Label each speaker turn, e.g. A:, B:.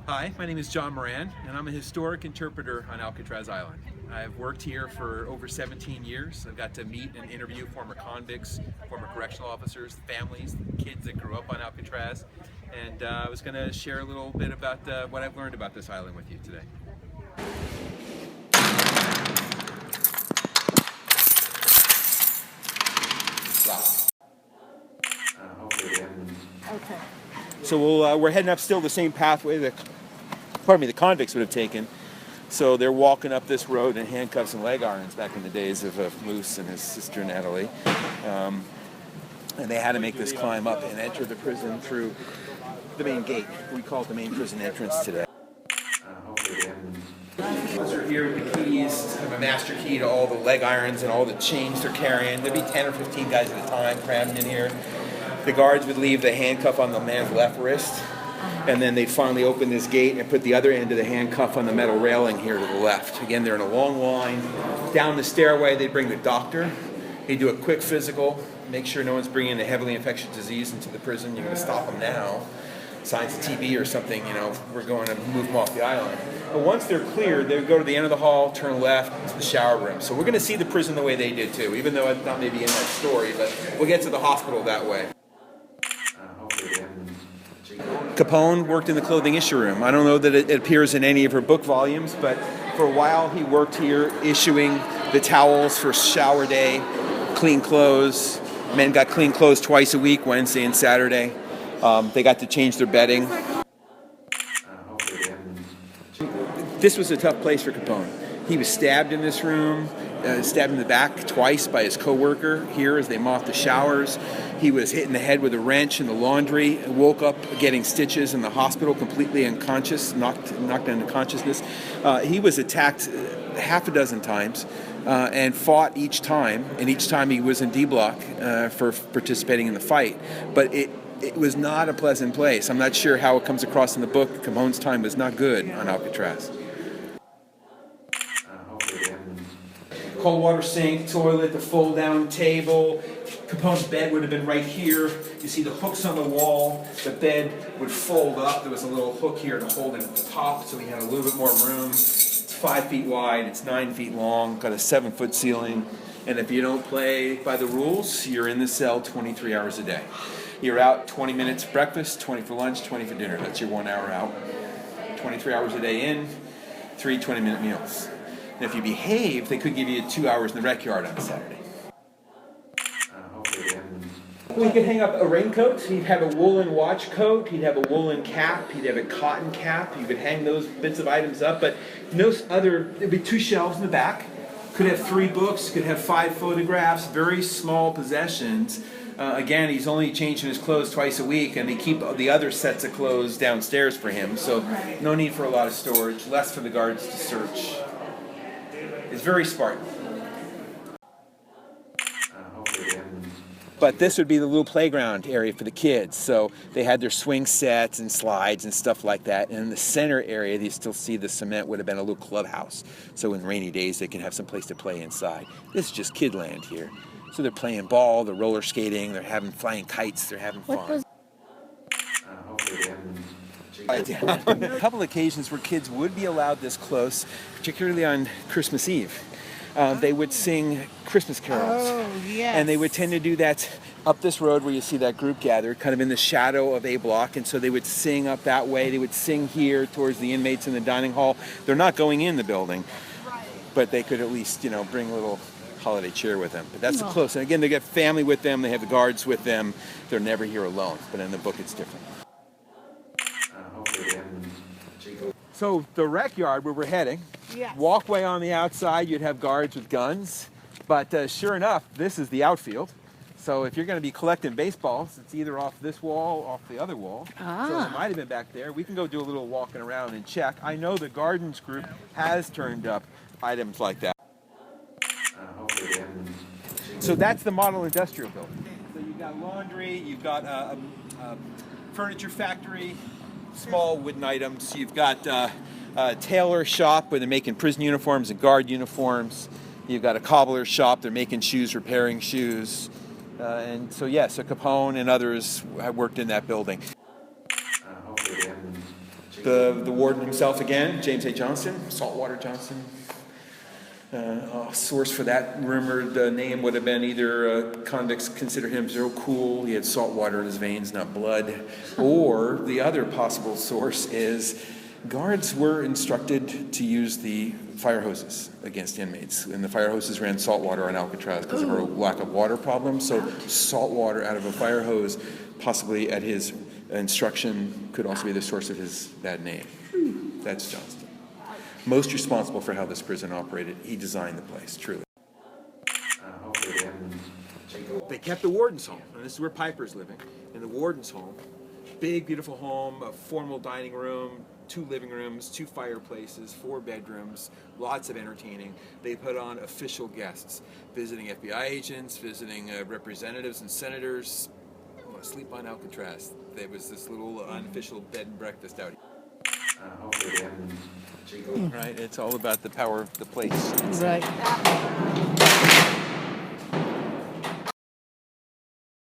A: Hi, my name is John Moran, and I'm a historic interpreter on Alcatraz Island. I've worked here for over 17 years. I've got to meet and interview former convicts, former correctional officers, families, kids that grew up on Alcatraz, and I was going to share a little bit about what I've learned about this island with you today.
B: Okay.
A: So we're heading up still the same pathway that, the convicts would have taken. So they're walking up this road in handcuffs and leg irons back in the days of Moose and his sister Natalie. And they had to make this climb up and enter the prison through the main gate. We call it the main prison entrance today. Officer here with the keys, have a master key to all the leg irons and all the chains they're carrying. There'd be 10 or 15 guys at a time crammed in here. The guards would leave the handcuff on the man's left wrist, and then they'd finally open this gate and put the other end of the handcuff on the metal railing here to the left. Again, they're in a long line. Down the stairway, they'd bring the doctor. He'd do a quick physical, make sure no one's bringing a heavily infectious disease into the prison. You're going to stop them now. Signs of TB or something, we're going to move them off the island. But once they're cleared, they would go to the end of the hall, turn left to the shower room. So we're going to see the prison the way they did too, even though it's not maybe in that story, but we'll get to the hospital that way. Capone worked in the clothing issue room. I don't know that it appears in any of her book volumes, but for a while he worked here issuing the towels for shower day, clean clothes. Men got clean clothes twice a week, Wednesday and Saturday. They got to change their bedding. This was a tough place for Capone. He was stabbed in this room, stabbed in the back twice by his co-worker here as they mopped the showers. He was hit in the head with a wrench in the laundry, woke up getting stitches in the hospital, completely unconscious, knocked into consciousness. He was attacked half a dozen times and fought each time, and each time he was in D-block for participating in the fight. But it was not a pleasant place. I'm not sure how it comes across in the book. Capone's time was not good on Alcatraz. Cold water sink, toilet, the fold-down table. Capone's bed would have been right here. You see the hooks on the wall. The bed would fold up. There was a little hook here to hold it at the top, so he had a little bit more room. It's 5 feet wide. It's 9 feet long. Got a 7-foot ceiling. And if you don't play by the rules, you're in the cell 23 hours a day. You're out 20 minutes for breakfast, 20 for lunch, 20 for dinner. That's your 1 hour out. 23 hours a day in, 3 20-minute meals. And if you behave, they could give you 2 hours in the rec yard on Saturday. Well, he could hang up a raincoat. He'd have a woolen watch coat. He'd have a woolen cap. He'd have a cotton cap. You could hang those bits of items up. But no other, there'd be 2 shelves in the back. Could have 3 books. Could have 5 photographs. Very small possessions. Again, he's only changing his clothes twice a week, and they keep the other sets of clothes downstairs for him. So no need for a lot of storage. Less for the guards to search. It's very Spartan. But this would be the little playground area for the kids. So they had their swing sets and slides and stuff like that. And in the center area, you still see the cement would have been a little clubhouse. So in rainy days, they can have some place to play inside. This is just kid land here. So they're playing ball, they're roller skating, they're having flying kites, they're having fun. A couple occasions where kids would be allowed this close, particularly on Christmas Eve. They would sing Christmas carols.
B: Oh, yes.
A: And they would tend to do that up this road where you see that group gathered, kind of in the shadow of A block. And so they would sing up that way. They would sing here towards the inmates in the dining hall. They're not going in the building, but they could at least, bring a little holiday cheer with them. But that's close. And again, they get family with them. They have the guards with them. They're never here alone. But in the book, it's different. So the rec yard where we're heading, walkway on the outside, you'd have guards with guns. But sure enough, this is the outfield. So if you're going to be collecting baseballs, it's either off this wall or off the other wall. So it might have been back there. We can go do a little walking around and check. I know the gardens group has turned up items like that. So that's the model industrial building. So you've got laundry, you've got a furniture factory, small wooden items. You've got a tailor shop where they're making prison uniforms and guard uniforms. You've got a cobbler shop. They're making shoes, repairing shoes. And so, yes, Capone and others have worked in that building. The warden himself again, James A. Johnston, Saltwater Johnston. Source for that rumored name would have been either convicts considered him so cool, he had salt water in his veins, not blood, or the other possible source is guards were instructed to use the fire hoses against inmates, and the fire hoses ran salt water on Alcatraz because of a lack of water problem. So salt water out of a fire hose, possibly at his instruction, could also be the source of his bad name. That's Johnston. Most responsible for how this prison operated. He designed the place, truly. They kept the warden's home, and this is where Piper's living. In the warden's home, big, beautiful home, a formal dining room, 2 living rooms, 2 fireplaces, 4 bedrooms, lots of entertaining. They put on official guests, visiting FBI agents, visiting representatives and senators. Sleep on Alcatraz. There was this little unofficial bed and breakfast out here. Right, it's all about the power of the place.
B: Right.